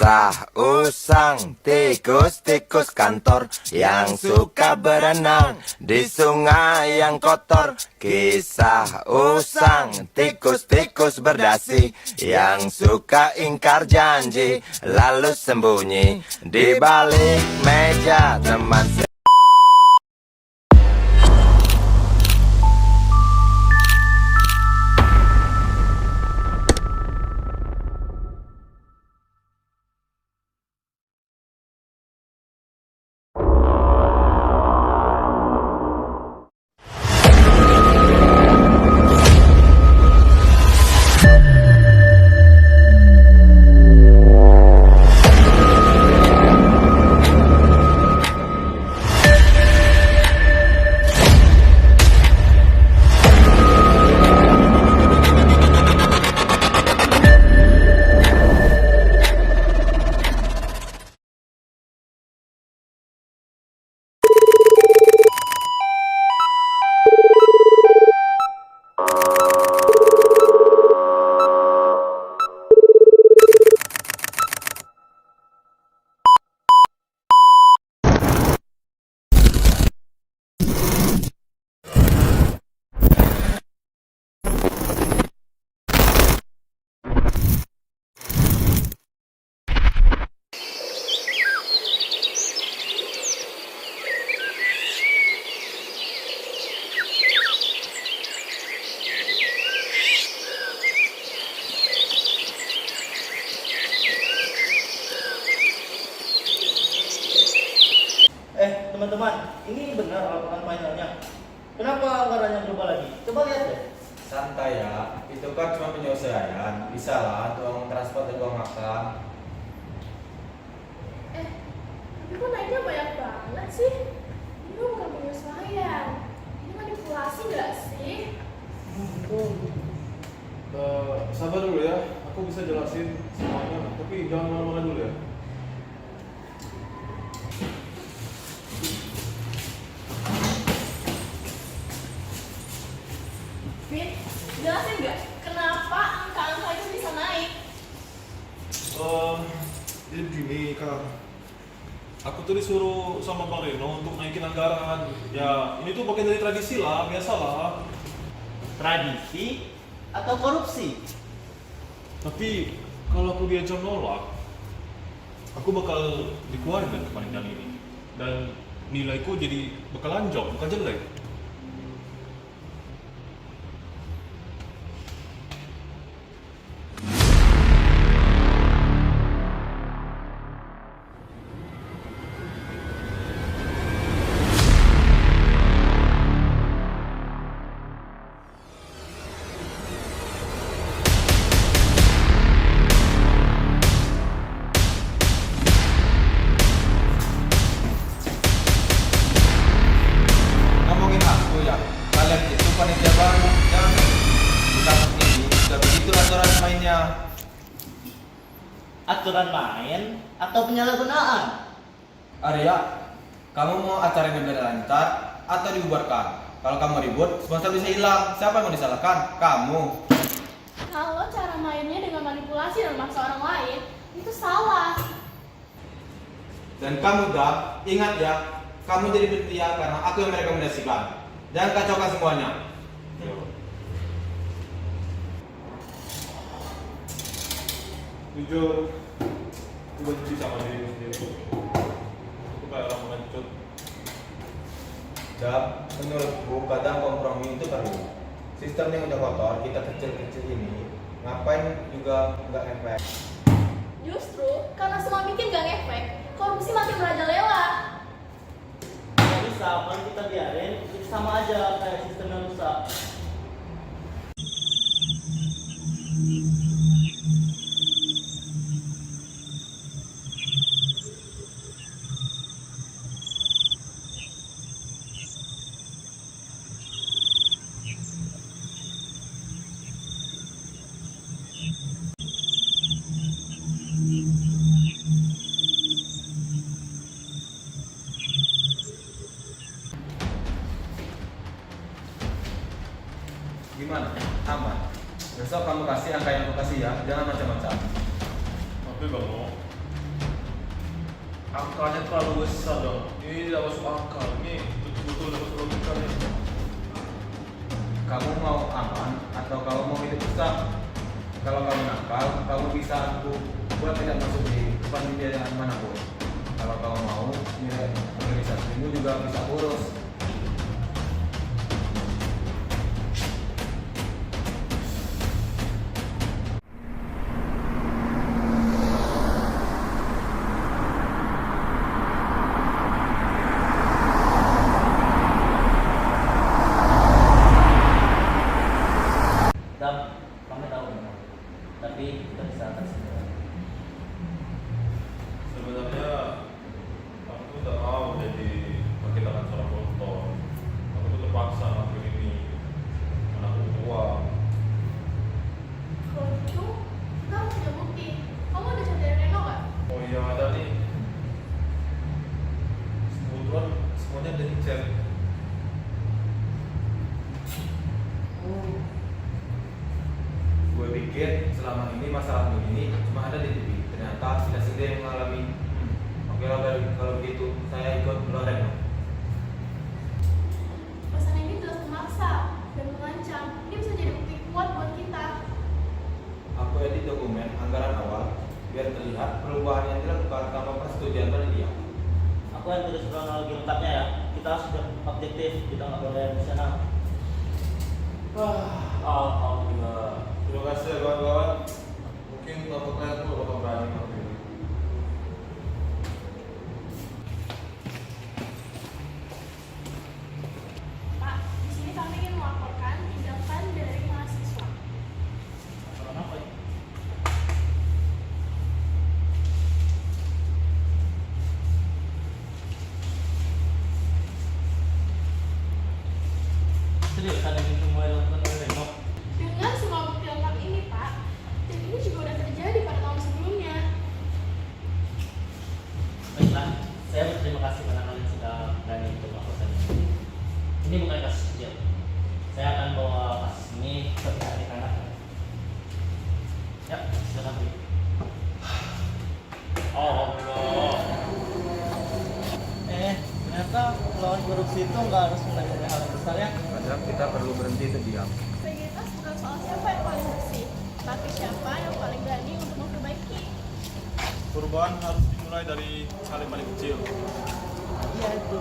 Kisah usang tikus-tikus kantor yang suka berenang di sungai yang kotor. Kisah usang tikus-tikus berdasi yang suka ingkar janji lalu sembunyi di balik meja teman. Teman-teman, ini benar laporan finalnya. Kenapa anggarannya berubah lagi? Coba lihat deh. Santai ya, itu kan cuma penyelesaian. Bisa lah, uang transport dan uang makan. Tapi kok naiknya banyak banget sih? Ini kan bukan penyesuaian. Ini manipulasi nggak sih? Sabar dulu ya, aku bisa jelasin semuanya, tapi jangan marah-marah dulu ya. Fit, jelasin nggak kenapa angka-angka itu bisa naik? Jadi begini kak, aku tuh disuruh sama Bang Reno untuk naikin anggaran. Ya ini tuh bagian dari tradisi lah, biasalah. Tradisi atau korupsi? Tapi kalau aku diajak nolak, aku bakal dikeluarin dari panitia ini. Dan nilaiku jadi bakal anjlok, bukan jelek. Ngomongin aku ya, kalian itu panitia baru. Jangan di kampus ini, sudah begitu aturan mainnya. Aturan main atau penyalahgunaan? Arya, kamu mau acara ini berlanjut atau dibubarkan? Kalau kamu ribut, sponsor bisa hilang. Siapa yang mau disalahkan? Kamu. Kalau cara mainnya dengan manipulasi dan memaksa orang lain, itu salah. Dan kamu dah, ingat ya, kamu jadi panitia karena aku yang merekomendasikan. Jangan kacaukan semuanya. Jujur, aku benci sama diriku sendiri. Aku kayak orang mengecut. Dan menurutku kadang kompromi itu perlu. Sistem yang udah kotor, kita kecil-kecil ini, ngapain juga nggak efek. Justru karena semua bikin gak ngefek, korupsi makin merajalela. Nggak bisa, kalau kita biarin, itu sama aja kayak sistem yang rusak. Gimana? Aman? Besok kamu kasih angka yang aku kasih ya, jangan macam-macam. Tapi Bang Mo, Angkanya terlalu besar dong. Ini tidak masuk akal. Ini betul-betul tidak masuk logika nih. Kamu mau aman atau kamu mau hidup susah? Kalau kamu nakal, kamu bisa aku buat tidak masuk di kepanitiaan manapun. Kalau kamu mau, nilai organisasimu juga bisa urus. Dam, kami tahu benar. Tapi kita bisa atas Sebenarnya aku tak mau jadi pakai tangan seorang koruptor. Aku tuh terpaksa ngelakuin ini. Karena aku tua. Kalau gitu, kita harus punya bukti. Kamu ada chat dari Reno nggak? Oh iya ada nih. Kebetulan semuanya ada di chat. Gue pikir selama ini masalah begini cuma ada di TV. Ternyata tidak sedih yang mengalami. Oke lah, kalau begitu saya ikut Loren. Pesan ini jelas memaksa dan mengancam. Ini bisa jadi bukti kuat buat kita. Aku edit dokumen anggaran awal biar terlihat perubahan yang dilakukan tanpa persetujuan panitia. Aku yang tulis kronologi lengkapnya ya. Kita harus objektif, kita nggak boleh emosional. Alhamdulillah. Terima kasih ya kawan-kawan. Mungkin kelompok lain tuh bakal berani ngelakuin ini. Pak, di sini kami ingin melaporkan tindakan dari mahasiswa. Kenapa ya? Serius ada yang semua dilakukan oleh Reno? Dengan semua bukti lengkap ini, Pak, dan ini juga udah terjadi pada tahun sebelumnya. Baiklah, saya berterima kasih karena kalian sudah berani untuk melakukan ini. Ini bukan kasus kecil. Saya akan bawa kasus ini ke pihak anak. Ya, silakan pergi. Alhamdulillah. Ternyata melawan korupsi itu nggak harus menangani hal yang besar ya. Kadang kita perlu berhenti terdiam. Integritas bukan soal siapa yang paling bersih, tapi siapa yang paling berani untuk memperbaiki. Perubahan harus dimulai dari hal yang paling kecil. Iya itu.